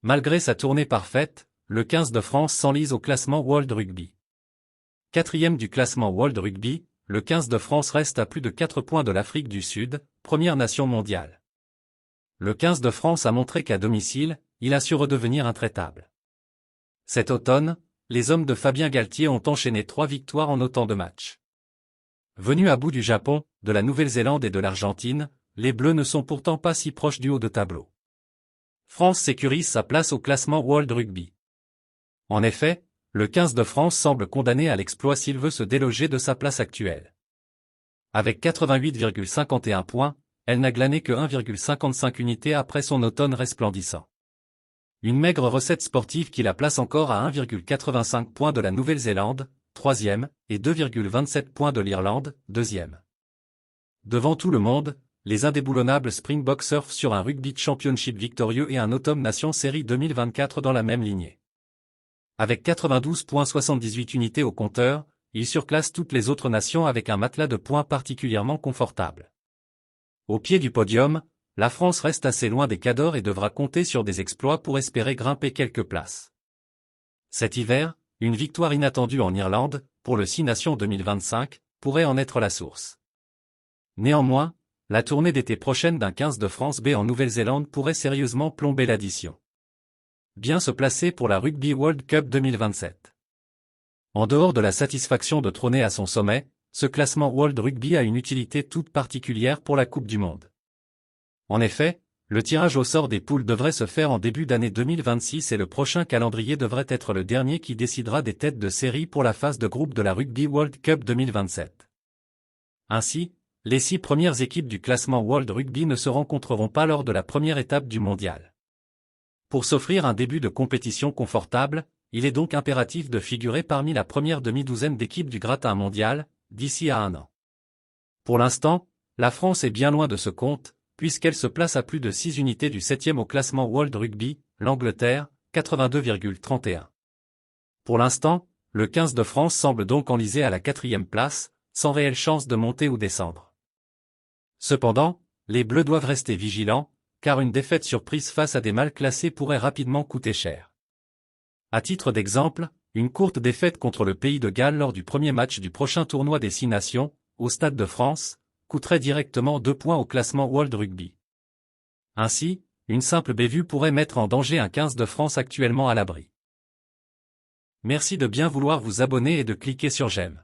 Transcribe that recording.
Malgré sa tournée parfaite, le 15 de France s'enlise au classement World Rugby. Quatrième du classement World Rugby, le 15 de France reste à plus de 4 points de l'Afrique du Sud, première nation mondiale. Le 15 de France a montré qu'à domicile, il a su redevenir intraitable. Cet automne, les hommes de Fabien Galtier ont enchaîné 3 victoires en autant de matchs. Venus à bout du Japon, de la Nouvelle-Zélande et de l'Argentine, les Bleus ne sont pourtant pas si proches du haut de tableau. France sécurise sa place au classement World Rugby. En effet, le 15 de France semble condamné à l'exploit s'il veut se déloger de sa place actuelle. Avec 88,51 points, elle n'a glané que 1,55 unités après son automne resplendissant. Une maigre recette sportive qui la place encore à 1,85 points de la Nouvelle-Zélande, 3e, et 2,27 points de l'Irlande, 2e. Devant tout le monde, les indéboulonnables Springboks surfent sur un Rugby Championship victorieux et un Autumn Nation Série 2024 dans la même lignée. Avec 92,78 unités au compteur, ils surclassent toutes les autres nations avec un matelas de points particulièrement confortable. Au pied du podium, la France reste assez loin des cadors et devra compter sur des exploits pour espérer grimper quelques places. Cet hiver, une victoire inattendue en Irlande, pour le 6 Nations 2025, pourrait en être la source. Néanmoins, la tournée d'été prochaine d'un 15 de France B en Nouvelle-Zélande pourrait sérieusement plomber l'addition. Bien se placer pour la Rugby World Cup 2027. En dehors de la satisfaction de trôner à son sommet, ce classement World Rugby a une utilité toute particulière pour la Coupe du Monde. En effet, le tirage au sort des poules devrait se faire en début d'année 2026 et le prochain calendrier devrait être le dernier qui décidera des têtes de série pour la phase de groupe de la Rugby World Cup 2027. Ainsi, les 6 premières équipes du classement World Rugby ne se rencontreront pas lors de la première étape du mondial. Pour s'offrir un début de compétition confortable, il est donc impératif de figurer parmi la première demi-douzaine d'équipes du gratin mondial, d'ici à un an. Pour l'instant, la France est bien loin de ce compte, puisqu'elle se place à plus de 6 unités du 7e au classement World Rugby, l'Angleterre, 82,31. Pour l'instant, le 15 de France semble donc enlisé à la 4e place, sans réelle chance de monter ou descendre. Cependant, les Bleus doivent rester vigilants, car une défaite surprise face à des mal classés pourrait rapidement coûter cher. À titre d'exemple, une courte défaite contre le pays de Galles lors du premier match du prochain tournoi des 6 nations, au Stade de France, coûterait directement 2 points au classement World Rugby. Ainsi, une simple bévue pourrait mettre en danger un 15 de France actuellement à l'abri. Merci de bien vouloir vous abonner et de cliquer sur j'aime.